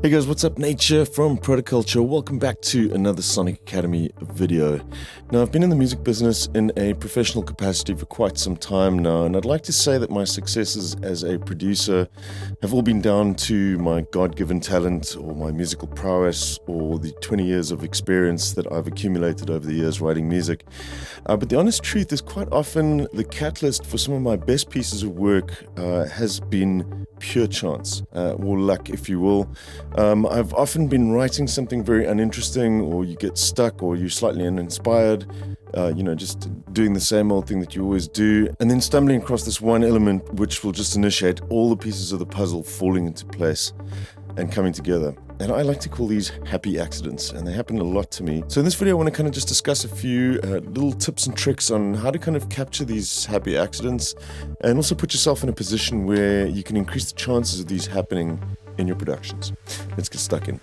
Hey guys, what's up? Nature from Protoculture. Welcome back to another Sonic Academy video. Now, I've been in the music business in a professional capacity for quite some time now, and I'd like to say that my successes as a producer have all been down to my God-given talent or my musical prowess or the 20 years of experience that I've accumulated over the years writing music. But the honest truth is quite often the catalyst for some of my best pieces of work has been pure chance, or luck, if you will. I've often been writing something very uninteresting, or you get stuck, or you're slightly uninspired, just doing the same old thing that you always do, and then stumbling across this one element which will just initiate all the pieces of the puzzle falling into place and coming together. And I like to call these happy accidents, and they happen a lot to me. So in this video, I want to kind of just discuss a few little tips and tricks on how to kind of capture these happy accidents and also put yourself in a position where you can increase the chances of these happening in your productions. Let's get stuck in.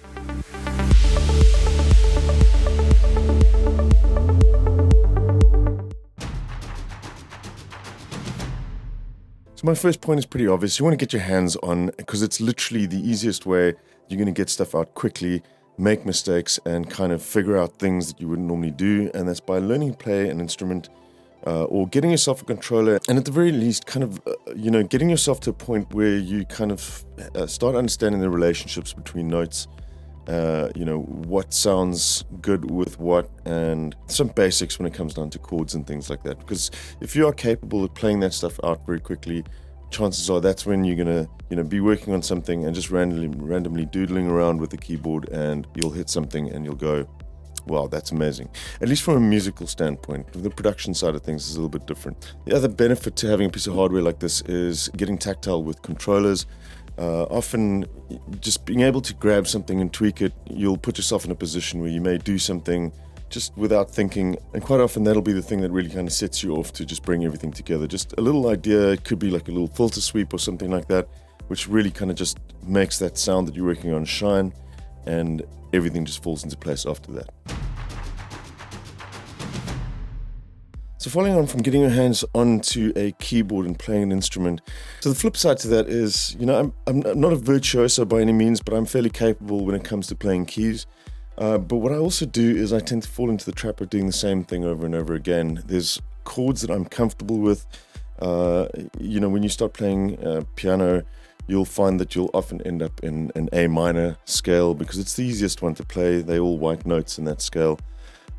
So my first point is pretty obvious. You want to get your hands on, because it's literally the easiest way you're going to get stuff out quickly, make mistakes, and kind of figure out things that you wouldn't normally do. And that's by learning to play an instrument or getting yourself a controller. And at the very least, kind of, getting yourself to a point where you kind of start understanding the relationships between notes. What sounds good with what, and some basics when it comes down to chords and things like that. Because if you are capable of playing that stuff out very quickly, chances are that's when you're gonna, be working on something and just randomly doodling around with the keyboard, and you'll hit something and you'll go, wow, that's amazing. At least from a musical standpoint. The production side of things is a little bit different. The other benefit to having a piece of hardware like this is getting tactile with controllers. Often just being able to grab something and tweak it, you'll put yourself in a position where you may do something just without thinking, and quite often that'll be the thing that really kind of sets you off to just bring everything together. Just a little idea, it could be like a little filter sweep or something like that, which really kind of just makes that sound that you're working on shine, and everything just falls into place after that. So following on from getting your hands onto a keyboard and playing an instrument, so the flip side to that is, I'm not a virtuoso by any means, but I'm fairly capable when it comes to playing keys. But what I also do is I tend to fall into the trap of doing the same thing over and over again. There's chords that I'm comfortable with. When you start playing piano, you'll find that you'll often end up in an A minor scale because it's the easiest one to play. They're all white notes in that scale.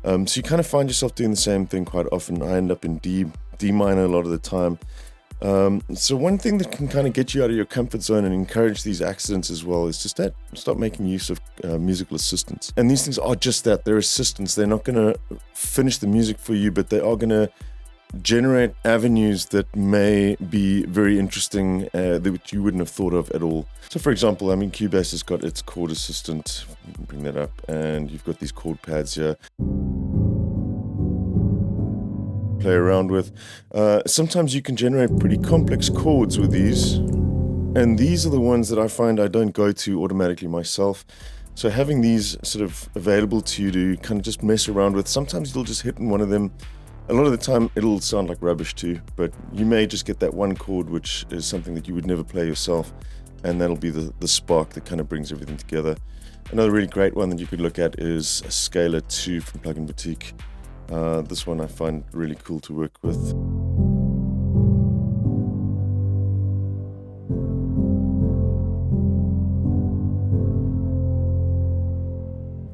So you kind of find yourself doing the same thing quite often. I end up in D minor a lot of the time. So one thing that can kind of get you out of your comfort zone and encourage these accidents as well is just that start making use of musical assistants. And these things are just that, they're assistants. They're not going to finish the music for you, but they are going to generate avenues that may be very interesting that you wouldn't have thought of at all. So for example, Cubase has got its chord assistant. Bring that up, and you've got these chord pads here. Play around with. Sometimes you can generate pretty complex chords with these, and these are the ones that I find I don't go to automatically myself. So having these sort of available to you to kind of just mess around with, sometimes you'll just hit in one of them. A lot of the time it'll sound like rubbish too, but you may just get that one chord which is something that you would never play yourself, and that'll be the spark that kind of brings everything together. Another really great one that you could look at is a Scalar 2 from Plugin Boutique. This one I find really cool to work with.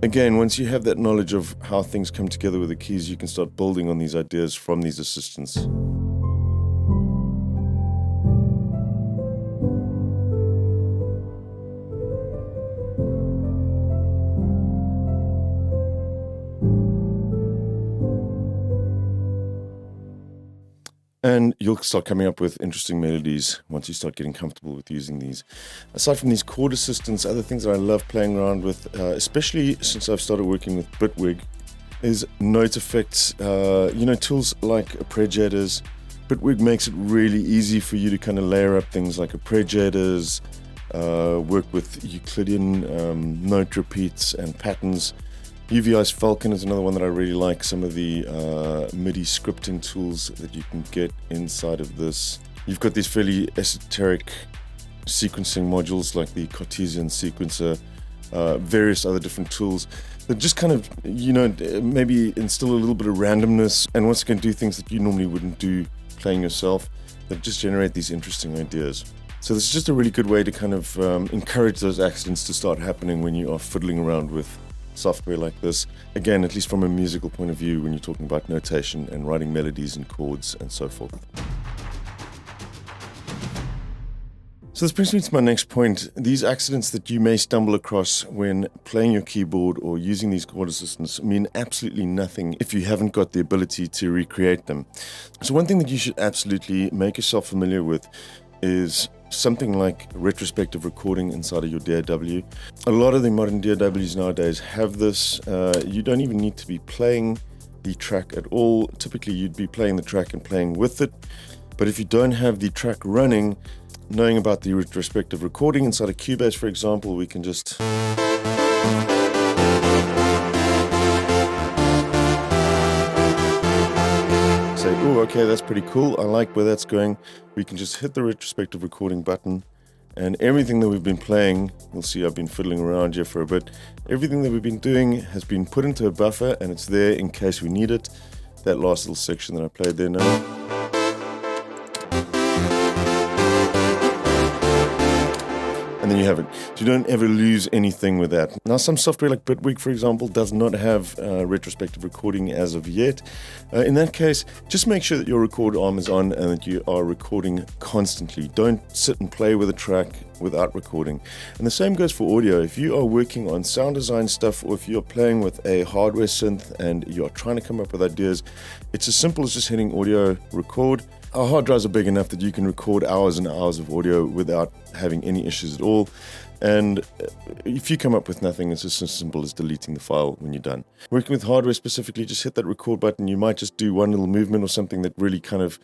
Again, once you have that knowledge of how things come together with the keys, you can start building on these ideas from these assistants. And you'll start coming up with interesting melodies once you start getting comfortable with using these. Aside from these chord assistants, other things that I love playing around with, especially since I've started working with Bitwig, is note effects. Tools like arpeggiators. Bitwig makes it really easy for you to kind of layer up things like arpeggiators, work with Euclidean note repeats and patterns. UVI's Falcon is another one that I really like. Some of the MIDI scripting tools that you can get inside of this. You've got these fairly esoteric sequencing modules like the Cartesian sequencer, various other different tools that just kind of, maybe instill a little bit of randomness and once again do things that you normally wouldn't do playing yourself, that just generate these interesting ideas. So this is just a really good way to kind of encourage those accidents to start happening when you are fiddling around with software like this. Again, at least from a musical point of view, when you're talking about notation and writing melodies and chords and so forth. So this brings me to my next point. These accidents that you may stumble across when playing your keyboard or using these chord assistants mean absolutely nothing if you haven't got the ability to recreate them. So one thing that you should absolutely make yourself familiar with is something like retrospective recording inside of your DAW. A lot of the modern DAWs nowadays have this. You don't even need to be playing the track at all. Typically you'd be playing the track and playing with it. But if you don't have the track running, knowing about the retrospective recording inside of Cubase, for example, we can just say, oh, okay, that's pretty cool. I like where that's going. We can just hit the retrospective recording button and everything that we've been playing, you'll see I've been fiddling around here for a bit. Everything that we've been doing has been put into a buffer and it's there in case we need it. That last little section that I played there now. And then you have it. So you don't ever lose anything with that. Now, some software like Bitwig, for example, does not have retrospective recording as of yet. In that case, just make sure that your record arm is on and that you are recording constantly. Don't sit and play with a track without recording. And the same goes for audio. If you are working on sound design stuff or if you're playing with a hardware synth and you're trying to come up with ideas, it's as simple as just hitting audio record. Our hard drives are big enough that you can record hours and hours of audio without having any issues at all. And if you come up with nothing, it's just as simple as deleting the file when you're done. Working with hardware specifically, just hit that record button. You might just do one little movement or something that really kind of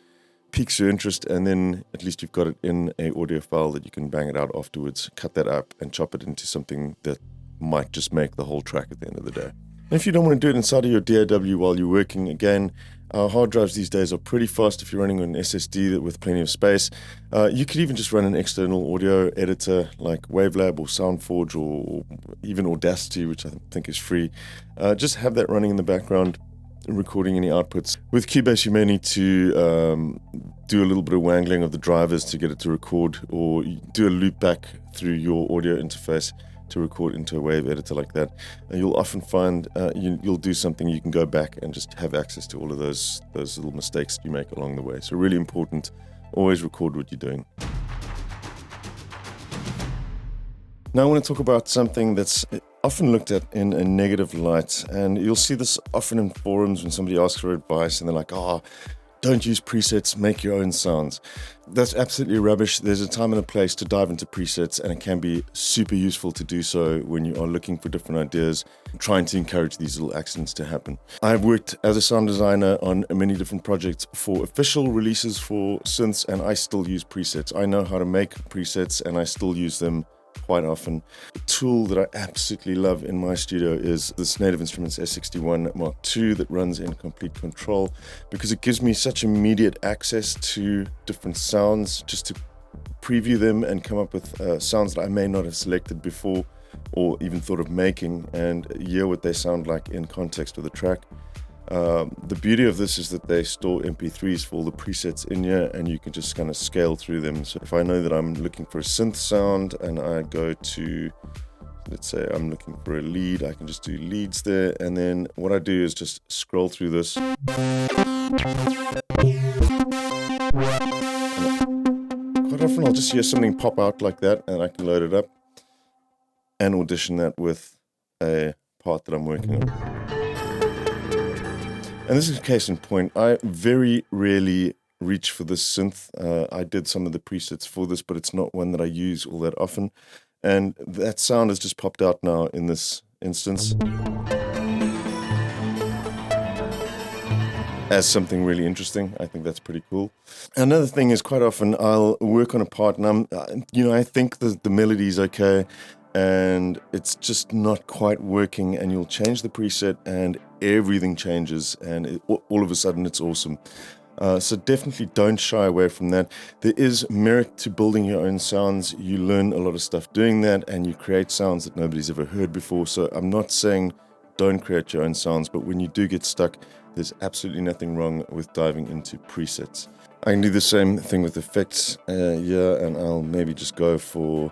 piques your interest, and then at least you've got it in an audio file that you can bang it out afterwards, cut that up and chop it into something that might just make the whole track at the end of the day. And if you don't want to do it inside of your DAW while you're working, again, our hard drives these days are pretty fast if you're running on an SSD with plenty of space. You could even just run an external audio editor like Wavelab or SoundForge or even Audacity, which I think is free. Just have that running in the background, recording any outputs. With Cubase, you may need to do a little bit of wangling of the drivers to get it to record, or do a loop back through your audio interface to record into a wave editor like that. And you'll often find you'll do something, you can go back and just have access to all of those little mistakes you make along the way. So really important, always record what you're doing. Now I want to talk about something that's often looked at in a negative light, and you'll see this often in forums when somebody asks for advice and they're like, don't use presets, make your own sounds. That's absolutely rubbish. There's a time and a place to dive into presets, and it can be super useful to do so when you are looking for different ideas, trying to encourage these little accidents to happen. I've worked as a sound designer on many different projects for official releases for synths, and I still use presets. I know how to make presets, and I still use them quite often. The tool that I absolutely love in my studio is this Native Instruments S61 Mark II that runs in complete control, because it gives me such immediate access to different sounds, just to preview them and come up with sounds that I may not have selected before or even thought of making, and hear what they sound like in context of the track. The beauty of this is that they store MP3s for all the presets in here, and you can just kind of scale through them. So if I know that I'm looking for a synth sound and I go to, let's say I'm looking for a lead, I can just do leads there, and then what I do is just scroll through this. And quite often I'll just hear something pop out like that, and I can load it up and audition that with a part that I'm working on. And this is a case in point. I very rarely reach for this synth. I did some of the presets for this, but it's not one that I use all that often. And that sound has just popped out now in this instance as something really interesting. I think that's pretty cool. Another thing is, quite often I'll work on a part and I think the melody is okay, and it's just not quite working, and you'll change the preset and everything changes, and all of a sudden it's awesome. So definitely don't shy away from that. There is merit to building your own sounds. You learn a lot of stuff doing that, and you create sounds that nobody's ever heard before. So I'm not saying don't create your own sounds, but when you do get stuck, there's absolutely nothing wrong with diving into presets. I can do the same thing with effects here, and I'll maybe just go for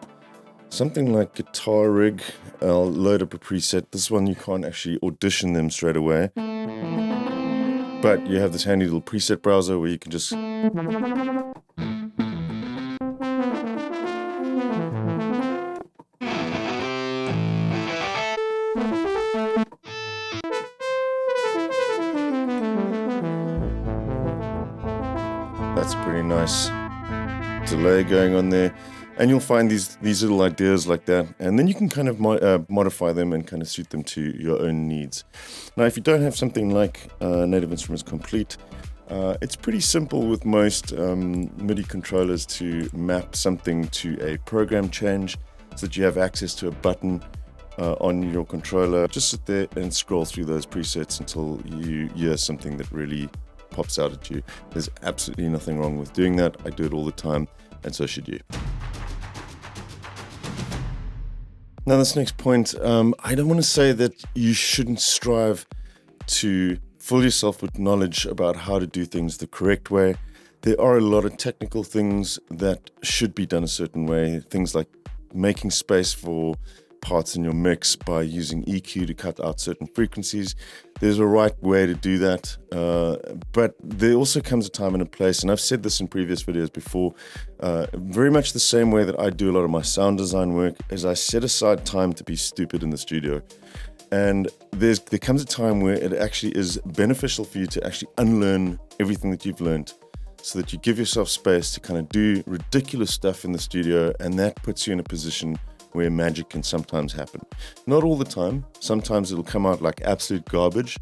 something like guitar rig. I'll load up a preset. This one you can't actually audition them straight away, but you have this handy little preset browser where you can just that's pretty nice delay going on there, and you'll find these little ideas like that, and then you can kind of modify them and kind of suit them to your own needs. Now, if you don't have something like Native Instruments Complete, it's pretty simple with most MIDI controllers to map something to a program change so that you have access to a button on your controller. Just sit there and scroll through those presets until you hear something that really pops out at you. There's absolutely nothing wrong with doing that. I do it all the time, and so should you. Now, this next point, I don't want to say that you shouldn't strive to fill yourself with knowledge about how to do things the correct way. There are a lot of technical things that should be done a certain way, things like making space for parts in your mix by using EQ to cut out certain frequencies. There's a right way to do that, but there also comes a time and a place, and I've said this in previous videos before, very much the same way that I do a lot of my sound design work, is I set aside time to be stupid in the studio. And there comes a time where it actually is beneficial for you to actually unlearn everything that you've learned, so that you give yourself space to kind of do ridiculous stuff in the studio, and that puts you in a position where magic can sometimes happen. Not all the time. Sometimes it'll come out like absolute garbage,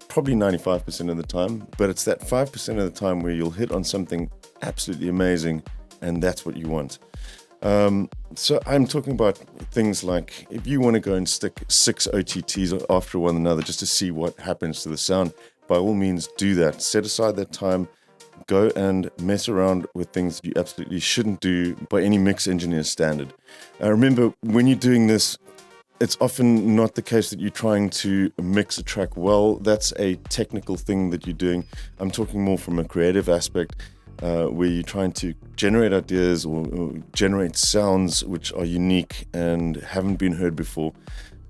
probably 95% of the time, but it's that 5% of the time where you'll hit on something absolutely amazing, and that's what you want. So I'm talking about things like if you want to go and stick 6 OTTs after one another just to see what happens to the sound, by all means do that. Set aside that time. Go and mess around with things that you absolutely shouldn't do by any mix engineer's standard. Remember, when you're doing this, it's often not the case that you're trying to mix a track well. That's a technical thing that you're doing. I'm talking more from a creative aspect, where you're trying to generate ideas or generate sounds which are unique and haven't been heard before.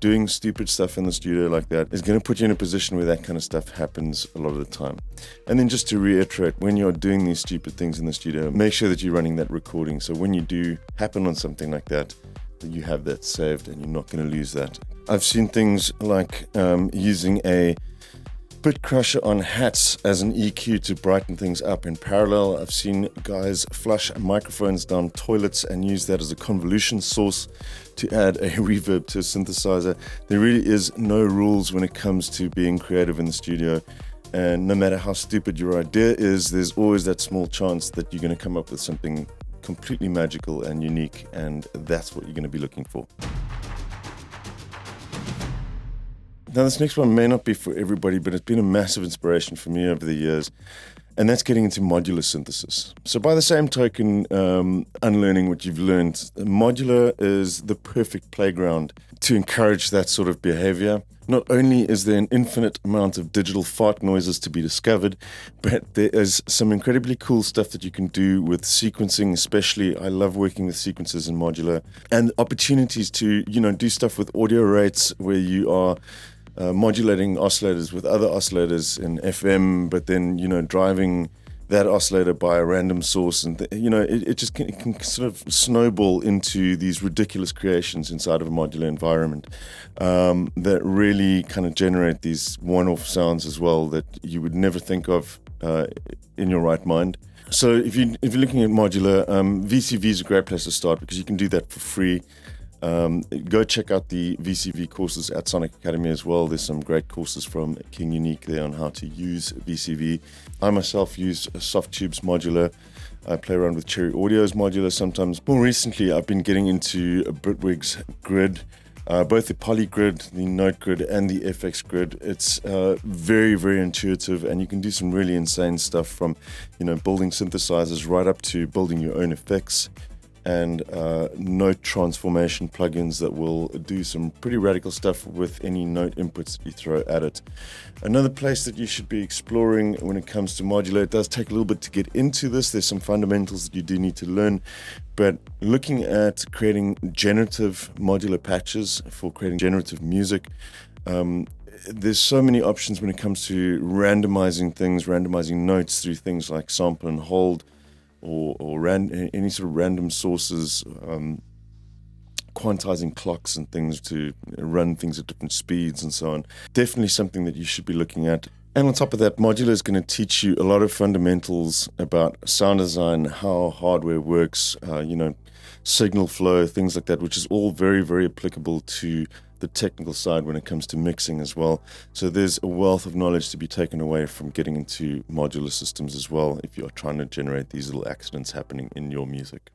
Doing stupid stuff in the studio like that is going to put you in a position where that kind of stuff happens a lot of the time. And then just to reiterate, when you're doing these stupid things in the studio, make sure that you're running that recording. So when you do happen on something like that, you have that saved and you're not going to lose that. I've seen things like using a bit crusher on hats as an EQ to brighten things up. In parallel, I've seen guys flush microphones down toilets and use that as a convolution source to add a reverb to a synthesizer. There really is no rules when it comes to being creative in the studio. And no matter how stupid your idea is, there's always that small chance that you're going to come up with something completely magical and unique, and that's what you're going to be looking for. Now, this next one may not be for everybody, but it's been a massive inspiration for me over the years, and that's getting into modular synthesis. So by the same token, unlearning what you've learned, modular is the perfect playground to encourage that sort of behavior. Not only is there an infinite amount of digital fart noises to be discovered, but there is some incredibly cool stuff that you can do with sequencing, especially. I love working with sequences in modular, and opportunities to, do stuff with audio rates where you are modulating oscillators with other oscillators in FM, but then, driving that oscillator by a random source. And, it just can sort of snowball into these ridiculous creations inside of a modular environment that really kind of generate these one-off sounds as well that you would never think of in your right mind. So if you're looking at modular, VCV is a great place to start because you can do that for free. Go check out the VCV courses at Sonic Academy as well. There's some great courses from King Unique there on how to use VCV. I myself use Softube's modular. I play around with Cherry Audio's modular sometimes. More recently, I've been getting into Bitwig's Grid, both the poly grid, the note grid, and the FX grid. It's very, very intuitive, and you can do some really insane stuff from, building synthesizers right up to building your own effects and note transformation plugins that will do some pretty radical stuff with any note inputs that you throw at it. Another place that you should be exploring when it comes to modular, it does take a little bit to get into this. There's some fundamentals that you do need to learn, but looking at creating generative modular patches for creating generative music, there's so many options when it comes to randomizing things, randomizing notes through things like sample and hold, or any sort of random sources, quantizing clocks and things to run things at different speeds and so on. Definitely something that you should be looking at. And on top of that, modular is going to teach you a lot of fundamentals about sound design, how hardware works, signal flow, things like that, which is all very, very applicable to the technical side when it comes to mixing as well. So there's a wealth of knowledge to be taken away from getting into modular systems as well if you're trying to generate these little accidents happening in your music.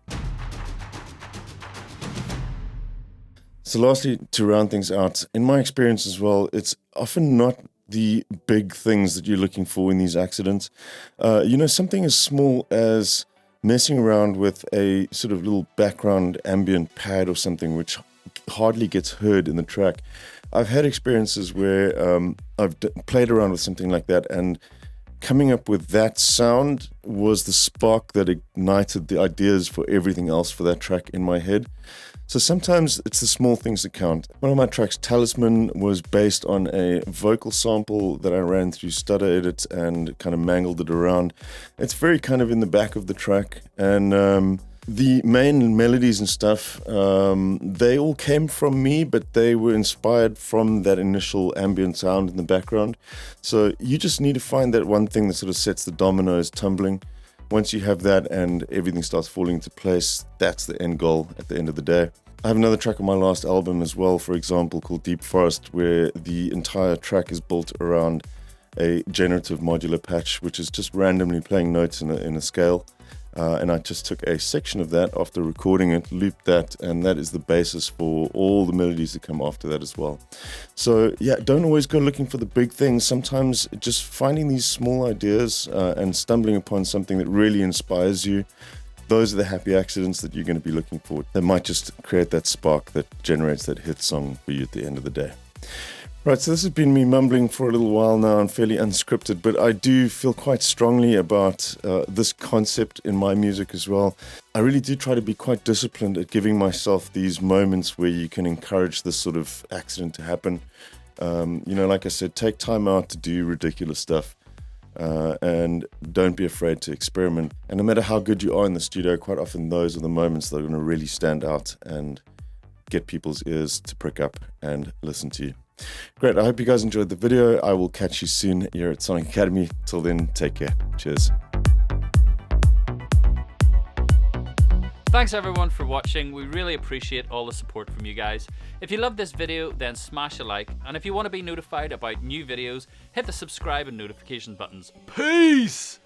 So lastly, to round things out, in my experience as well, it's often not the big things that you're looking for in these accidents. Something as small as messing around with a sort of little background ambient pad or something which hardly gets heard in the track. I've had experiences where I've played around with something like that, and coming up with that sound was the spark that ignited the ideas for everything else for that track in my head. So sometimes it's the small things that count. One of my tracks, Talisman, was based on a vocal sample that I ran through Stutter Edit and kind of mangled it around. It's very kind of in the back of the track, and the main melodies and stuff, they all came from me, but they were inspired from that initial ambient sound in the background. So you just need to find that one thing that sort of sets the dominoes tumbling. Once you have that and everything starts falling into place, that's the end goal at the end of the day. I have another track on my last album as well, for example, called Deep Forest, where the entire track is built around a generative modular patch, which is just randomly playing notes in a scale. And I just took a section of that after recording it, looped that, and that is the basis for all the melodies that come after that as well. So yeah, don't always go looking for the big things. Sometimes just finding these small ideas and stumbling upon something that really inspires you, those are the happy accidents that you're going to be looking for. They might just create that spark that generates that hit song for you at the end of the day. Right, so this has been me mumbling for a little while now and fairly unscripted, but I do feel quite strongly about this concept in my music as well. I really do try to be quite disciplined at giving myself these moments where you can encourage this sort of accident to happen. Like I said, take time out to do ridiculous stuff and don't be afraid to experiment. And no matter how good you are in the studio, quite often those are the moments that are going to really stand out and get people's ears to prick up and listen to you. Great, I hope you guys enjoyed the video. I will catch you soon here at Sonic Academy. Till then, take care. Cheers. Thanks everyone for watching. We really appreciate all the support from you guys. If you love this video, then smash a like. And if you want to be notified about new videos, hit the subscribe and notification buttons. Peace!